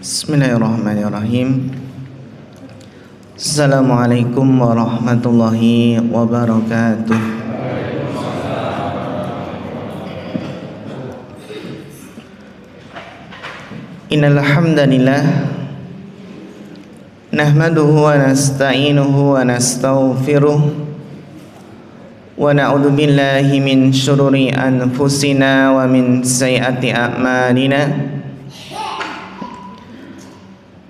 Bismillahirrahmanirrahim. Assalamualaikum warahmatullahi wabarakatuh. Innal hamdalillah nahmaduhu wa nasta'inuhu wa nastaghfiruh wa na'udzu billahi min syururi anfusina wa min sayyiati a'malina.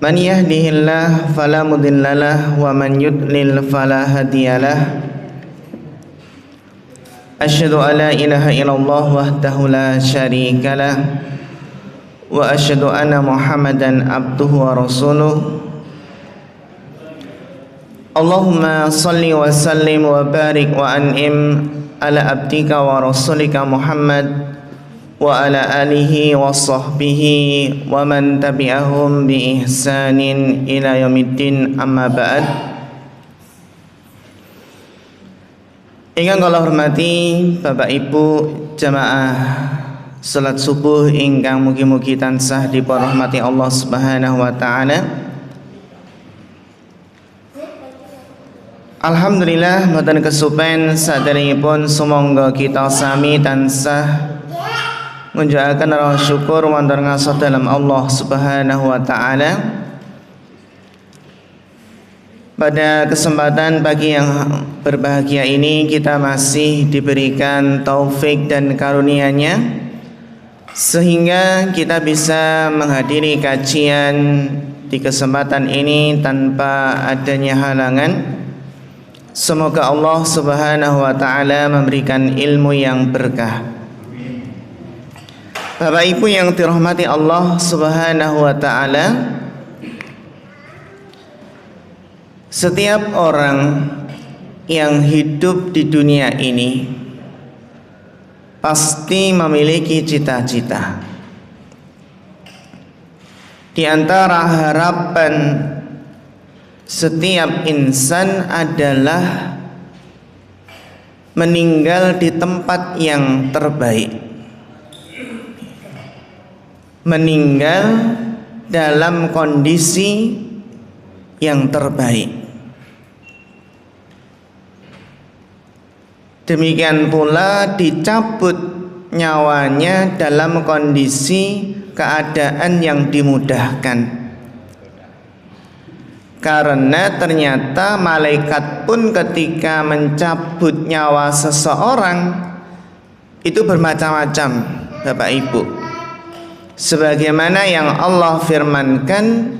Man yahdihillahu fala mudhillalah wa man yudlil fala hadiyalah. Asyhadu an la ilaha illallah wahdahu la syarikalah wa asyhadu anna Muhammadan abduhu wa rasuluh. Allahumma salli wa sallim wa barik wa an'im ala abdika wa rasulika Muhammad wa ala alihi wa sahbihi wa man tabi'ahum bi ihsanin ila yaumiddin, amma ba'd. Ingkang kula hormati Bapak Ibu jamaah salat subuh ingkang mugi-mugi tansah dipunrahmati Allah Subhanahu wa taala. Alhamdulillah mboten kesupen saderengipun sumangga kita sami tansah menjalankan rasa syukur wonten ngasih dalam Allah Subhanahu wa taala. Pada kesempatan pagi yang berbahagia ini kita masih diberikan taufik dan karunia-Nya sehingga kita bisa menghadiri kajian di kesempatan ini tanpa adanya halangan. Semoga Allah Subhanahu wa taala memberikan ilmu yang berkah. Bapak Ibu yang dirahmati Allah Subhanahu wa taala, setiap orang yang hidup di dunia ini pasti memiliki cita-cita. Di antara harapan setiap insan adalah meninggal di tempat yang terbaik, meninggal dalam kondisi yang terbaik. Demikian pula dicabut nyawanya dalam kondisi keadaan yang dimudahkan. Karena ternyata malaikat pun ketika mencabut nyawa seseorang itu bermacam-macam, Bapak Ibu. Sebagaimana yang Allah firmankan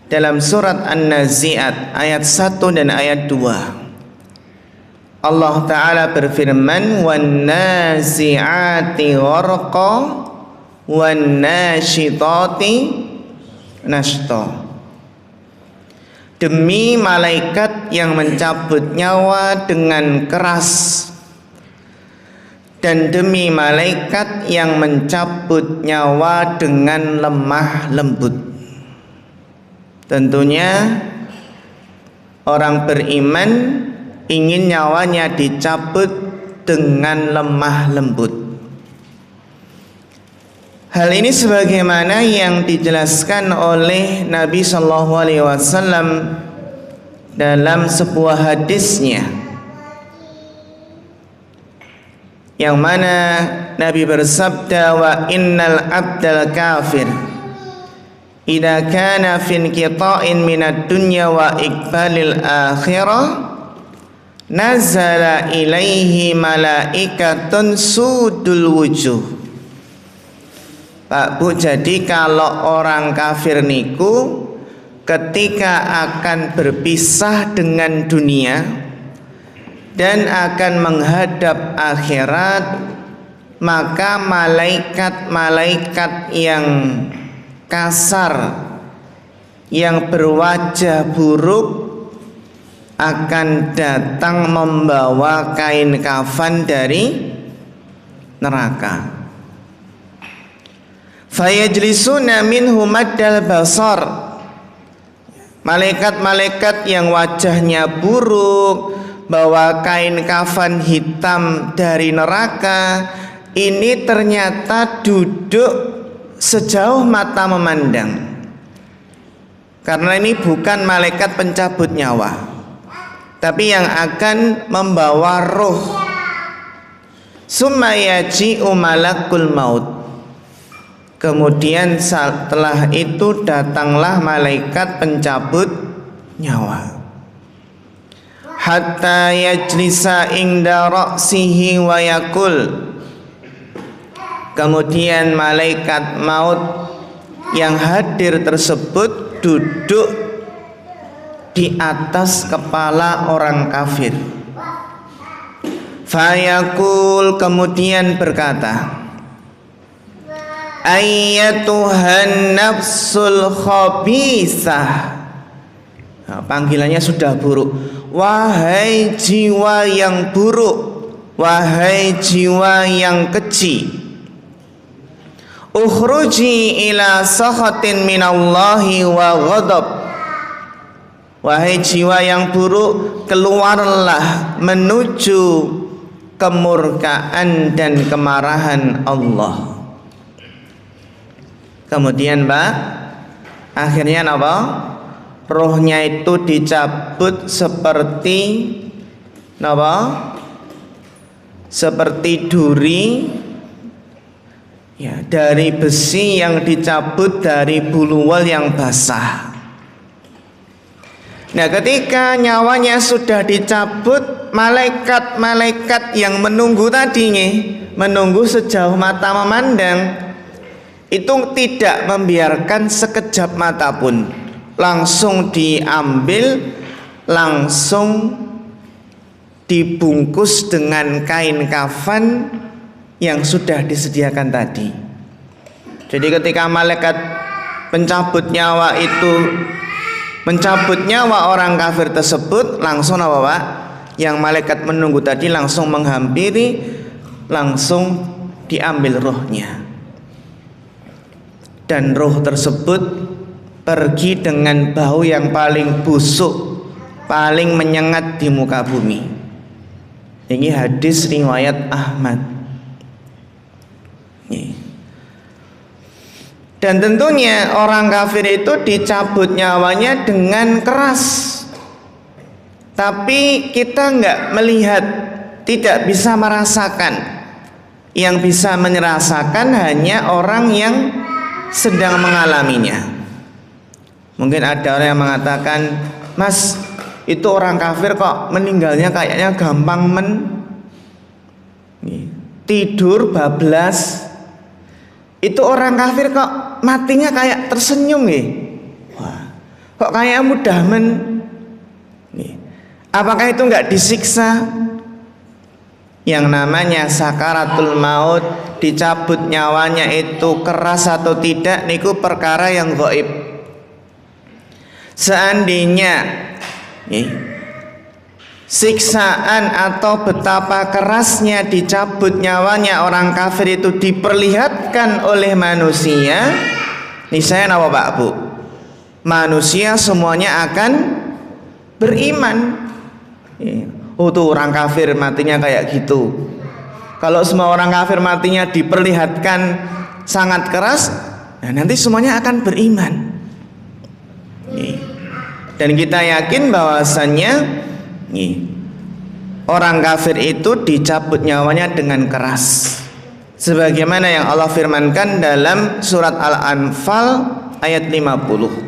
dalam surat An-Nazi'at ayat 1 dan ayat 2. Allah Ta'ala berfirman, "Wan-nazi'ati gharqa wan-nasyitati nashta." Demi malaikat yang mencabut nyawa dengan keras, dan demi malaikat yang mencabut nyawa dengan lemah lembut. Tentunya orang beriman ingin nyawanya dicabut dengan lemah lembut. Hal ini sebagaimana yang dijelaskan oleh Nabi Shallallahu Alaihi Wasallam dalam sebuah hadisnya, yang mana Nabi bersabda, "Wa innal abdal kafir idza kana fi inqita'in minad dunya wa iqbalil akhirah nazala ilaihi malaikatun sudul wujuh." Pak Bu, jadi kalau orang kafir niku ketika akan berpisah dengan dunia dan akan menghadap akhirat, maka malaikat-malaikat yang kasar, yang berwajah buruk akan datang membawa kain kafan dari neraka. Fayajlisuna minhu maddal basar. Malaikat-malaikat yang wajahnya buruk, bawa kain kafan hitam dari neraka, ini ternyata duduk sejauh mata memandang. Karena ini bukan malaikat pencabut nyawa, tapi yang akan membawa roh. Summa yaji'u malakul maut. Kemudian setelah itu datanglah malaikat pencabut nyawa. Hatta yajlisa inda ra'sihi wa yakul. Kemudian malaikat maut yang hadir tersebut duduk di atas kepala orang kafir. Fayaqul, kemudian berkata, ayyatuhan nafsul khabisah. Nah, panggilannya sudah buruk. Wahai jiwa yang buruk, wahai jiwa yang keji, ukhruji ila sakhatin minallahi wa ghadab. Wahai jiwa yang buruk, keluarlah menuju kemurkaan dan kemarahan Allah. Kemudian akhirnya apa? Rohnya itu dicabut seperti apa? Seperti duri ya, dari besi yang dicabut dari buluwal yang basah. Nah, ketika nyawanya sudah dicabut, malaikat-malaikat yang menunggu tadinya, menunggu sejauh mata memandang, itu tidak membiarkan sekejap mata pun, langsung diambil, langsung dibungkus dengan kain kafan yang sudah disediakan tadi. Jadi ketika malaikat pencabut nyawa itu mencabut nyawa orang kafir tersebut, langsung apa Pak? Yang malaikat menunggu tadi langsung menghampiri, langsung diambil rohnya. Dan roh tersebut pergi dengan bau yang paling busuk, paling menyengat di muka bumi. Ini hadis riwayat Ahmad. Dan tentunya orang kafir itu dicabut nyawanya dengan keras. Tapi kita nggak melihat, tidak bisa merasakan. Yang bisa merasakan hanya orang yang sedang mengalaminya. Mungkin ada orang yang mengatakan, Mas, itu orang kafir kok meninggalnya kayaknya gampang tidur bablas. Itu orang kafir kok matinya kayak tersenyum nih. Wah, kok kayak mudah Apakah itu nggak disiksa? Yang namanya sakaratul maut, dicabut nyawanya itu keras atau tidak, niku perkara yang gaib. Seandainya siksaan atau betapa kerasnya dicabut nyawanya orang kafir itu diperlihatkan oleh manusia, niscaya apa Pak Bu? Manusia semuanya akan beriman. Oh tuh orang kafir matinya kayak gitu. Kalau semua orang kafir matinya diperlihatkan sangat keras, nah nanti semuanya akan beriman. Dan kita yakin bahwasannya orang kafir itu dicabut nyawanya dengan keras, sebagaimana yang Allah firmankan dalam surat Al-Anfal ayat 50.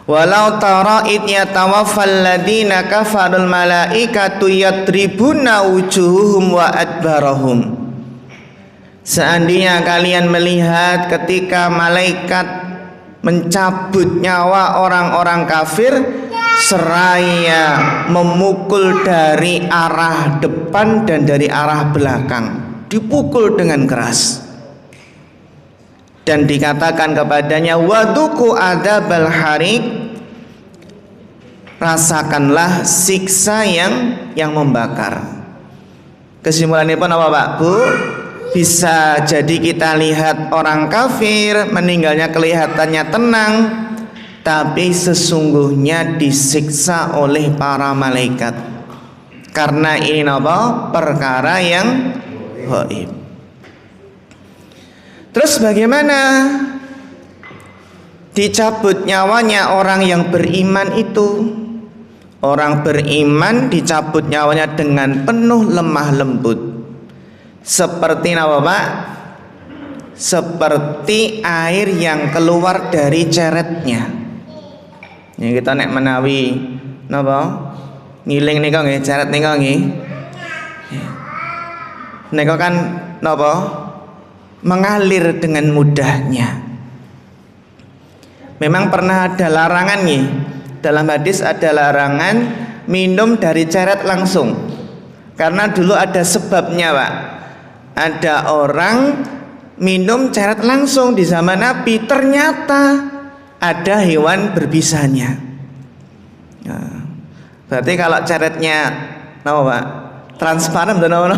Walau tara id yatawaffal ladina kafarul malaikatu yadribuna wujuhum wa adbarahum. Seandainya kalian melihat ketika malaikat mencabut nyawa orang-orang kafir seraya memukul dari arah depan dan dari arah belakang, dipukul dengan keras. Dan dikatakan kepadanya, waduku adabal harik, rasakanlah siksa yang membakar. Kesimpulannya pun apa Pak Bu? Bisa jadi kita lihat orang kafir meninggalnya kelihatannya tenang, tapi sesungguhnya disiksa oleh para malaikat. Karena ini apa? Perkara yang gaib. Terus bagaimana dicabut nyawanya orang yang beriman itu. Orang beriman dicabut nyawanya dengan penuh lemah lembut. Seperti apa Pak? Seperti air yang keluar dari ceretnya. Ini kita nek menawi napa? Ngiling nika nggih, ceret nika nggih. Nika kan napa? Mengalir dengan mudahnya. Memang pernah ada larangan nih. Dalam hadis ada larangan minum dari ceret langsung. Karena dulu ada sebabnya Pak. Ada orang minum ceret langsung di zaman Nabi, ternyata ada hewan berbisanya. Nah, berarti kalau ceretnya apa Pak? Transparan dan apa?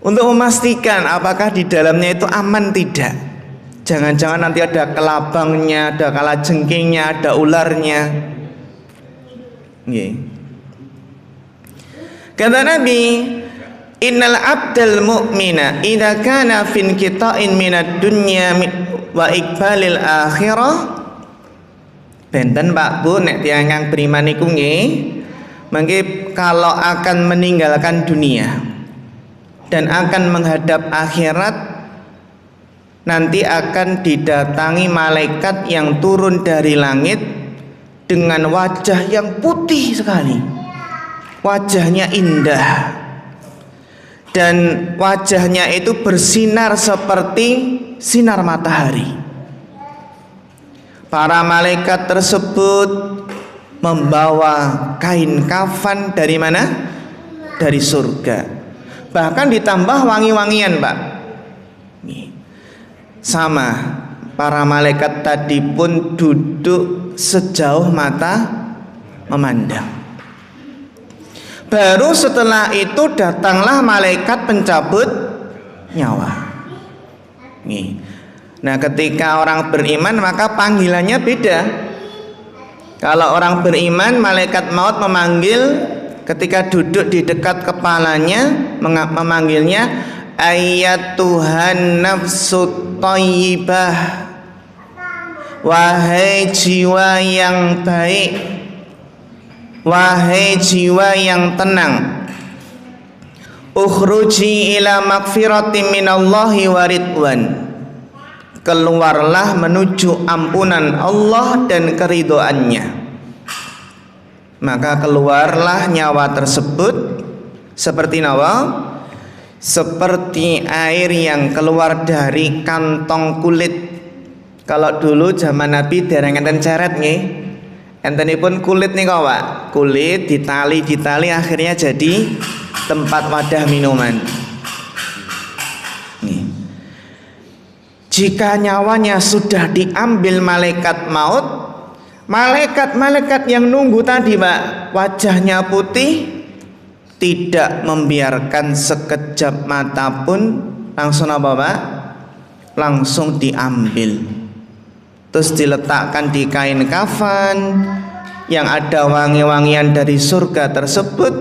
Untuk memastikan apakah di dalamnya itu aman tidak. Jangan-jangan nanti ada kelabangnya, ada kalajengkingnya, ada ularnya. Kata Nabi, innal abdal mu'mina idza kana fin qita'in minad dunya wa iqbalil akhirah. Benten Pak Bu nek tiyang kang beriman iku nggih, mangke kalau akan meninggalkan dunia dan akan menghadap akhirat, nanti akan didatangi malaikat yang turun dari langit dengan wajah yang putih sekali. Wajahnya indah. Dan wajahnya itu bersinar seperti sinar matahari. Para malaikat tersebut membawa kain kafan dari mana? Dari surga. Bahkan ditambah wangi-wangian Pak. Sama, para malaikat tadi pun duduk sejauh mata memandang. Baru setelah itu datanglah malaikat pencabut nyawa. Nah, ketika orang beriman maka panggilannya beda. Kalau orang beriman, malaikat maut memanggil ketika duduk di dekat kepalanya, memanggilnya Tuhan nafsu thayyibah, wahai jiwa yang baik, wahai jiwa yang tenang, ukhruji ila magfiratin minallahi wa ridwan, keluarlah menuju ampunan Allah dan keridhoannya. Maka keluarlah nyawa tersebut seperti nawa, seperti air yang keluar dari kantong kulit. Kalau dulu zaman Nabi dereng enten ceret nggih. Entenipun kulit nih Pak. Kulit ditali akhirnya jadi tempat wadah minuman. Nih. Jika nyawanya sudah diambil malaikat maut, malaikat-malaikat yang nunggu tadi Pak, wajahnya putih, tidak membiarkan sekejap mata pun, langsung apa Pak? Langsung diambil, terus diletakkan di kain kafan yang ada wangi-wangian dari surga tersebut,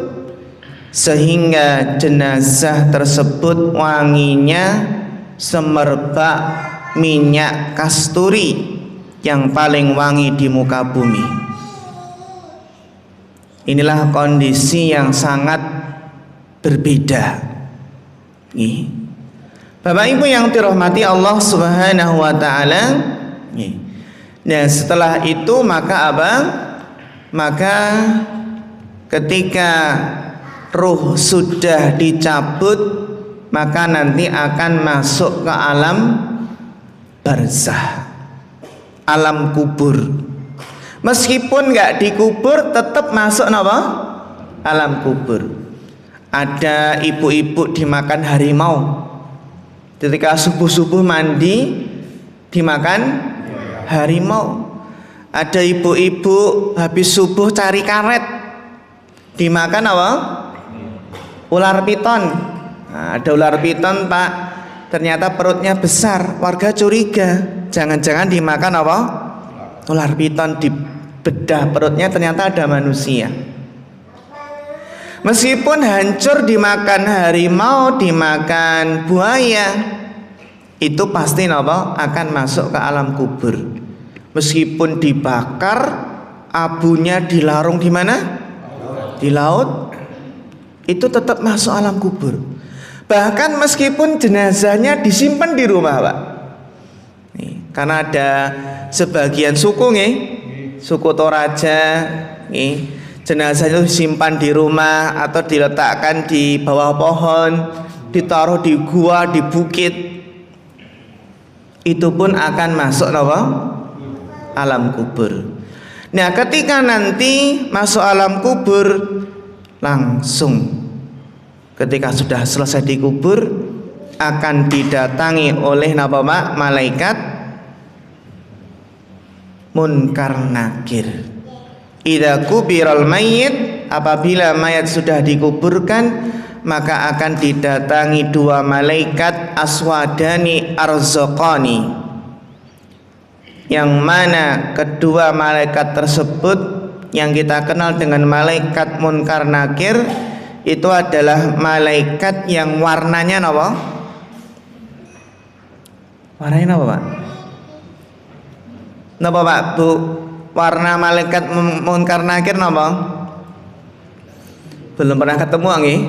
sehingga jenazah tersebut wanginya semerbak minyak kasturi yang paling wangi di muka bumi. Inilah kondisi yang sangat berbeda. Bapak Ibu yang dirahmati Allah Subhanahu wa taala. Nah, setelah itu maka apa? Maka ketika ruh sudah dicabut, maka nanti akan masuk ke alam barzah, alam kubur. Meskipun nggak dikubur, tetap masuk apa? Alam kubur. Ada ibu-ibu dimakan harimau. Ketika subuh-subuh mandi dimakan harimau. Ada ibu-ibu habis subuh cari karet, dimakan apa? Ular piton. Nah, ada ular piton Pak, ternyata perutnya besar. Warga curiga, jangan-jangan dimakan apa? Ular piton. Di bedah perutnya ternyata ada manusia. Meskipun hancur dimakan harimau, dimakan buaya, itu pasti napa akan masuk ke alam kubur. Meskipun dibakar, abunya dilarung di mana? Di laut, itu tetap masuk alam kubur. Bahkan meskipun jenazahnya disimpan di rumah, Pak. Nih, karena ada sebagian suku nih, suku Toraja, nih, jenazah itu disimpan di rumah atau diletakkan di bawah pohon, ditaruh di gua, di bukit, itu pun akan masuk apa? Alam kubur. Nah, ketika nanti masuk alam kubur, langsung ketika sudah selesai dikubur akan didatangi oleh napa Pak? Malaikat Munkar Nakir. Idza kubiral mayyit, apabila mayat sudah dikuburkan, maka akan didatangi dua malaikat aswadani arzaqani, yang mana kedua malaikat tersebut yang kita kenal dengan malaikat Munkar Nakir itu adalah malaikat yang warnanya apa? Warnanya apa, Pak? Napa Pak, Bu? Warna malaikat Munkar Nakir napa? Belum pernah ketemu nggih?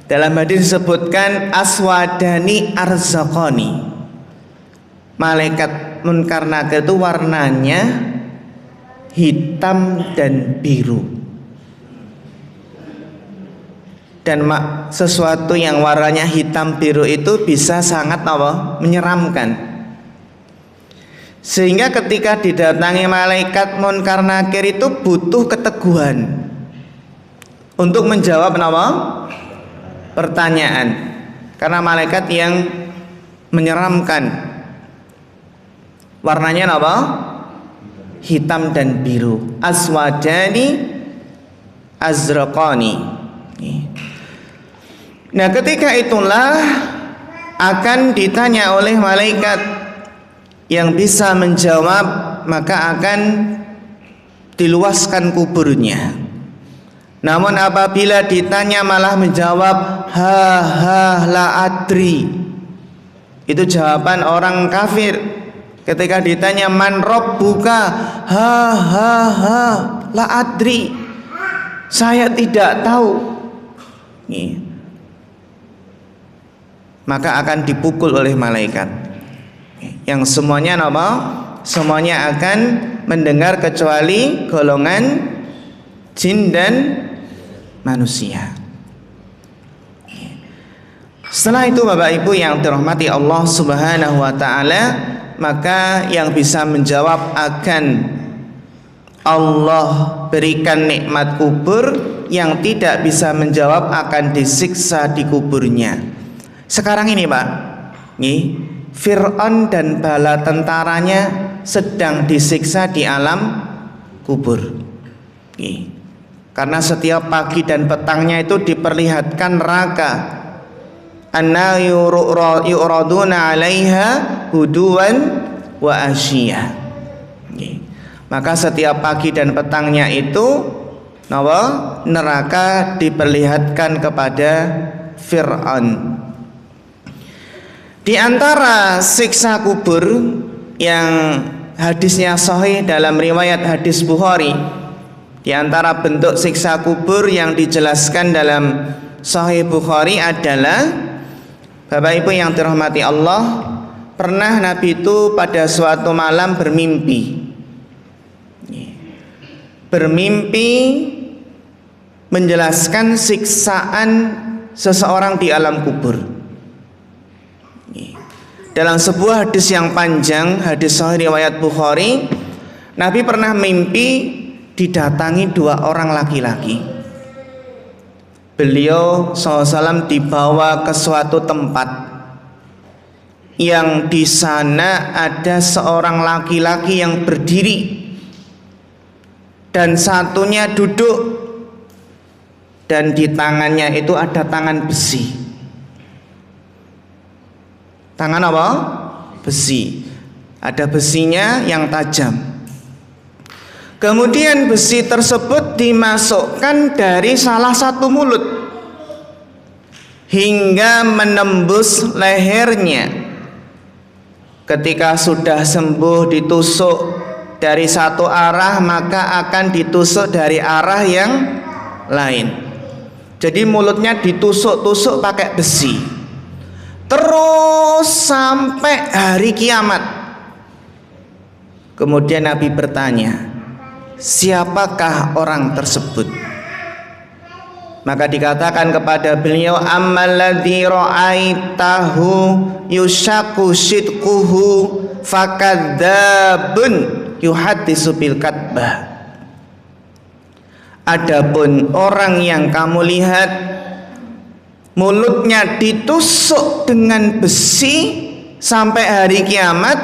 Dalam hadis disebutkan aswadani arzaqani. Malaikat Munkar Nakir itu warnanya hitam dan biru. Dan sesuatu yang warnanya hitam biru itu bisa sangat apa? Menyeramkan. Sehingga ketika didatangi malaikat Munkar Nakir itu butuh keteguhan untuk menjawab apa? Pertanyaan. Karena malaikat yang menyeramkan. Warnanya apa? Hitam dan biru. Aswadani azraqani. Nah, ketika itulah akan ditanya oleh malaikat, yang bisa menjawab maka akan diluaskan kuburnya. Namun apabila ditanya malah menjawab ha la adri, itu jawaban orang kafir. Ketika ditanya man rabbuka, ha la adri, saya tidak tahu. Nih. Maka akan dipukul oleh malaikat. Yang semuanya apa? Semuanya akan mendengar kecuali golongan jin dan manusia. Setelah itu Bapak Ibu yang dirahmati Allah Subhanahu wa taala, maka yang bisa menjawab akan Allah berikan nikmat kubur, yang tidak bisa menjawab akan disiksa di kuburnya. Sekarang ini Pak, nih, Fir'aun dan bala tentaranya sedang disiksa di alam kubur. Nih. Karena setiap pagi dan petangnya itu diperlihatkan neraka. Anna yuraduna 'alaiha huduwan wa asyiyah. Maka setiap pagi dan petangnya itu neraka diperlihatkan kepada Fir'aun. Di antara siksa kubur yang hadisnya sahih dalam riwayat hadis Bukhari, di antara bentuk siksa kubur yang dijelaskan dalam Sahih Bukhari adalah, Bapak Ibu yang dirahmati Allah, pernah Nabi itu pada suatu malam bermimpi menjelaskan siksaan seseorang di alam kubur. Dalam sebuah hadis yang panjang, hadis sahih riwayat Bukhari, Nabi pernah mimpi didatangi dua orang laki-laki. Beliau SAW dibawa ke suatu tempat yang di sana ada seorang laki-laki yang berdiri dan satunya duduk, dan di tangannya itu ada tangan besi. Tangan apa? Besi. Ada besinya yang tajam. Kemudian besi tersebut dimasukkan dari salah satu mulut hingga menembus lehernya. Ketika sudah sembuh ditusuk dari satu arah, maka akan ditusuk dari arah yang lain. Jadi mulutnya ditusuk-tusuk pakai besi terus sampai hari kiamat. Kemudian Nabi bertanya, siapakah orang tersebut? Maka dikatakan kepada beliau, ammalladzi ra'aitahu yushaku sidquhu fakadzabun yuhaddisu bil kadbah. Adapun orang yang kamu lihat mulutnya ditusuk dengan besi sampai hari kiamat,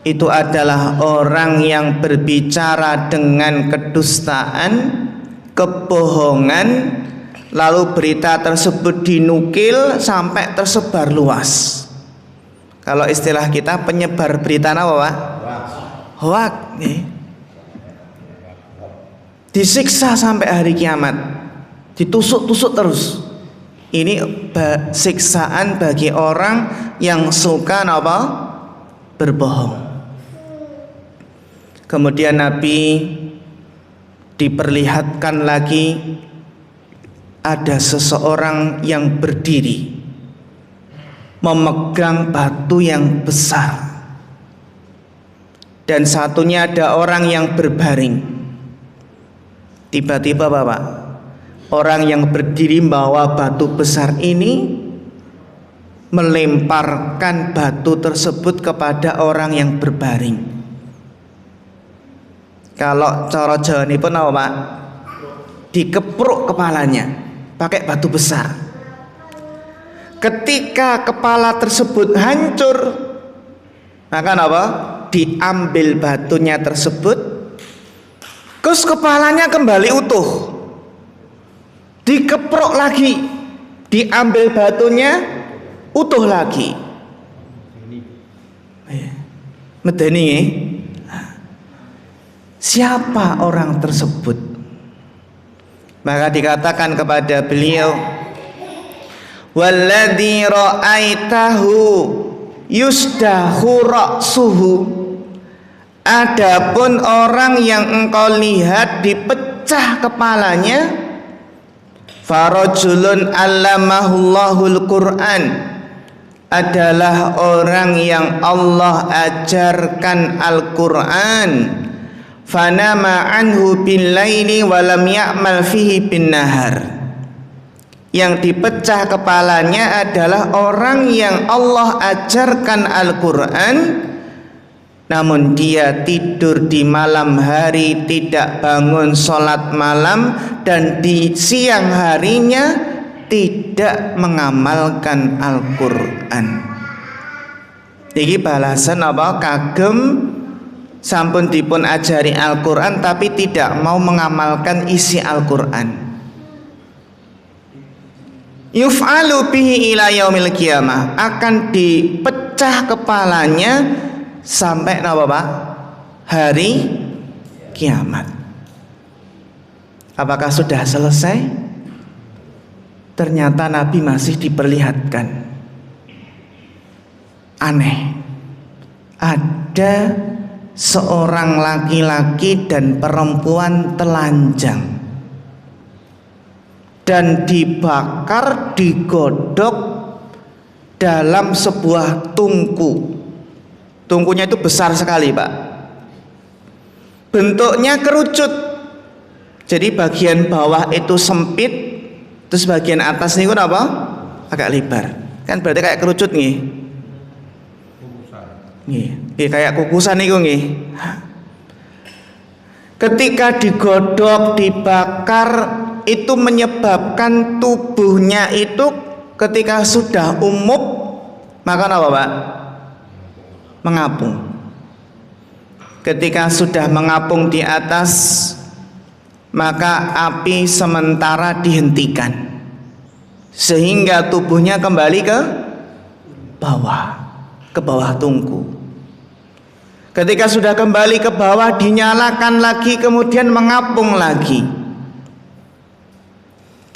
itu adalah orang yang berbicara dengan kedustaan, kebohongan, lalu berita tersebut dinukil sampai tersebar luas. Kalau istilah kita penyebar berita apa, Pak? Hoak. Disiksa sampai hari kiamat, ditusuk-tusuk terus. Ini siksaan bagi orang yang suka apa? Berbohong. Kemudian Nabi diperlihatkan lagi ada seseorang yang berdiri memegang batu yang besar, dan satunya ada orang yang berbaring. Tiba-tiba Bapak, orang yang berdiri membawa batu besar ini melemparkan batu tersebut kepada orang yang berbaring. Kalau cara Jawa ini pun apa, Pak? Dikepruk kepalanya pakai batu besar. Ketika kepala tersebut hancur, maka apa? Diambil batunya tersebut, terus kepalanya kembali utuh. Dikepruk lagi, diambil batunya, utuh lagi. Medeni. Siapa orang tersebut? Maka dikatakan kepada beliau, walladzi ra'aitahu yusdahu ra'suhu. Adapun orang yang engkau lihat dipecah kepalanya, farajulun allamahullahul Qur'an, adalah orang yang Allah ajarkan Al-Qur'an. Fanama anhu bil laili wa lam ya'mal fihi bin nahar. Yang dipecah kepalanya adalah orang yang Allah ajarkan Al-Qur'an, namun dia tidur di malam hari, tidak bangun sholat malam, dan di siang harinya tidak mengamalkan Al-Qur'an. Iki balasan apa? Kagem sampun dipun ajari Al-Qur'an tapi tidak mau mengamalkan isi Al-Qur'an. Yuf'alu bihi ila yaumil qiyamah, akan dipecah kepalanya sampai apa, Pak? Hari kiamat. Apakah sudah selesai? Ternyata Nabi masih diperlihatkan. Aneh. Ada seorang laki-laki dan perempuan telanjang dan dibakar, digodok dalam sebuah tungku. Tungkunya itu besar sekali, Pak. Bentuknya kerucut. Jadi bagian bawah itu sempit, terus bagian atas ini apa? Agak lebar. Kan berarti kayak kerucut nih. Nggih, kayak kukusan niku nggih. Ketika digodok, dibakar, itu menyebabkan tubuhnya itu ketika sudah umub, maka apa, Pak? Mengapung. Ketika sudah mengapung di atas, maka api sementara dihentikan sehingga tubuhnya kembali ke bawah tungku. Ketika sudah kembali ke bawah, dinyalakan lagi, kemudian mengapung lagi.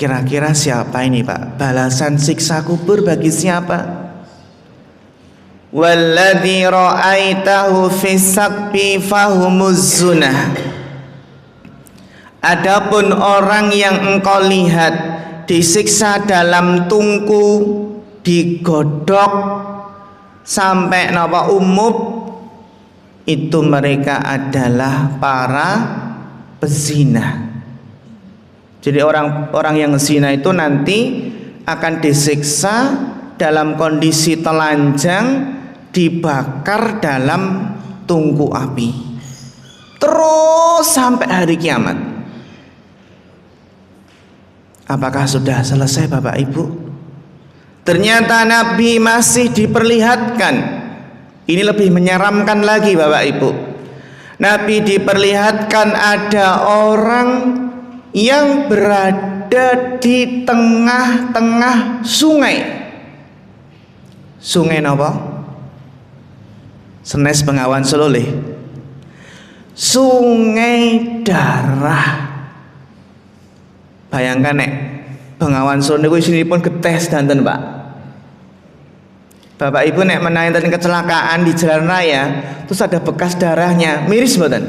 Kira-kira siapa ini Pak? Balasan siksa kubur bagi siapa? Walladzi ra'aitahu fis saqfi fahumuz zunah. Adapun orang yang engkau lihat disiksa dalam tungku, digodok sampai napa umup, itu mereka adalah para pezina. Jadi orang yang zina itu nanti akan disiksa dalam kondisi telanjang, dibakar dalam tungku api terus sampai hari kiamat. Apakah sudah selesai Bapak Ibu? Ternyata Nabi masih diperlihatkan. Ini lebih menyeramkan lagi Bapak Ibu. Nabi diperlihatkan ada orang yang berada di tengah-tengah sungai. Sungai napa? Senes Bengawan Sololeh. Sungai darah. Bayangkan nek Bengawan Solo niku isinipun getes danten Pak. Bapak Ibu nek menawi enten kecelakaan di jalan raya, terus ada bekas darahnya, miris mboten?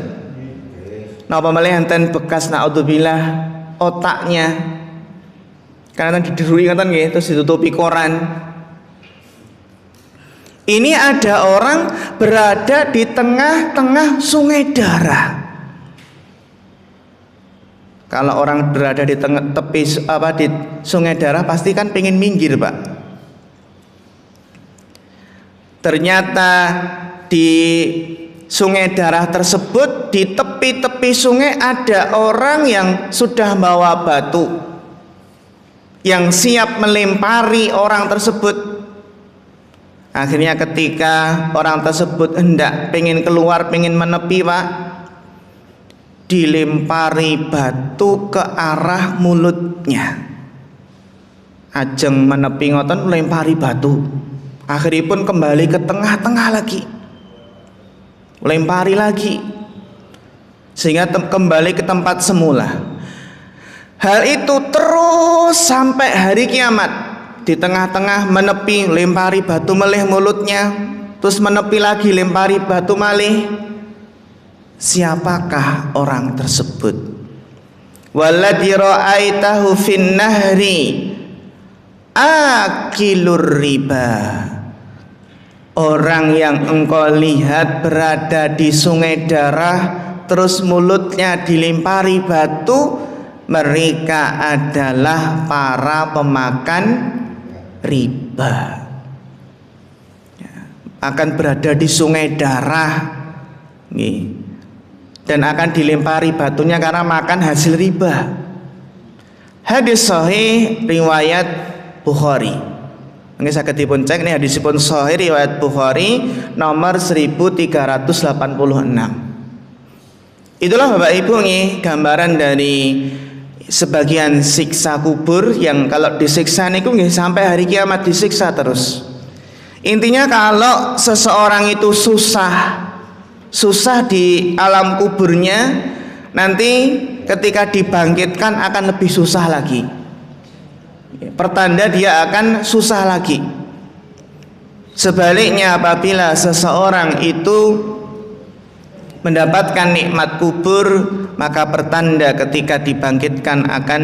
Napa malih enten bekas naudzubillah otaknya. Karena diderui ngoten nggih, terus ditutupi koran. Ini ada orang berada di tengah-tengah sungai darah. Kalau orang berada di tengah tepi di sungai darah pasti kan pengen minggir Pak. Ternyata di sungai darah tersebut, di tepi-tepi sungai ada orang yang sudah bawa batu, yang siap melempari orang tersebut. Akhirnya ketika orang tersebut hendak pengen keluar, pengen menepi Pak, dilempari batu ke arah mulutnya. Ajeng menepi ngoten melempari batu. Akhirnya pun kembali ke tengah-tengah lagi, lempari lagi, sehingga kembali ke tempat semula. Hal itu terus sampai hari kiamat. Di tengah-tengah menepi, lempari batu malih mulutnya, terus menepi lagi, lempari batu malih. Siapakah orang tersebut? Walladzi ra'aitahu fin nahri akilur riba. Orang yang engkau lihat berada di sungai darah, terus mulutnya dilempari batu, mereka adalah para pemakan riba. Akan berada di sungai darah dan akan dilempari batunya karena makan hasil riba. Hadis sahih riwayat Bukhari. Nggih saged dipun cek nih hadisipun sahih riwayat Bukhari nomor 1386. Itulah Bapak Ibu nih gambaran dari sebagian siksa kubur yang kalau disiksa niku nggih sampai hari kiamat disiksa terus. Intinya kalau seseorang itu susah di alam kuburnya, nanti ketika dibangkitkan akan lebih susah lagi. Pertanda dia akan susah lagi. Sebaliknya apabila seseorang itu mendapatkan nikmat kubur, maka pertanda ketika dibangkitkan akan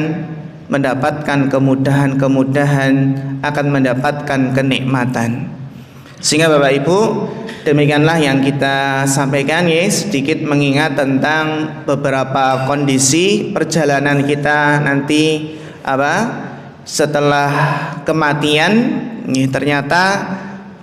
mendapatkan kemudahan-kemudahan, akan mendapatkan kenikmatan. Sehingga Bapak Ibu, demikianlah yang kita sampaikan ya, sedikit mengingat tentang beberapa kondisi perjalanan kita nanti setelah kematian. Ternyata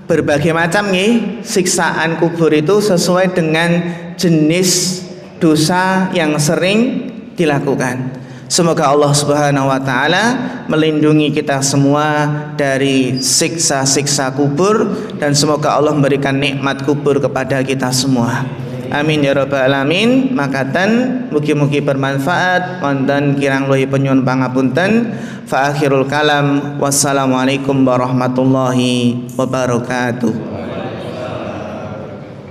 berbagai macam siksaan kubur itu sesuai dengan jenis dosa yang sering dilakukan. Semoga Allah Subhanahu wa taala melindungi kita semua dari siksa-siksa kubur, dan semoga Allah memberikan nikmat kubur kepada kita semua. Amin ya rabbal alamin. Makaten mugi-mugi bermanfaat. Wonten kirang luwihipun nyuwun pangapunten. Fa akhirul kalam, wassalamualaikum warahmatullahi wabarakatuh.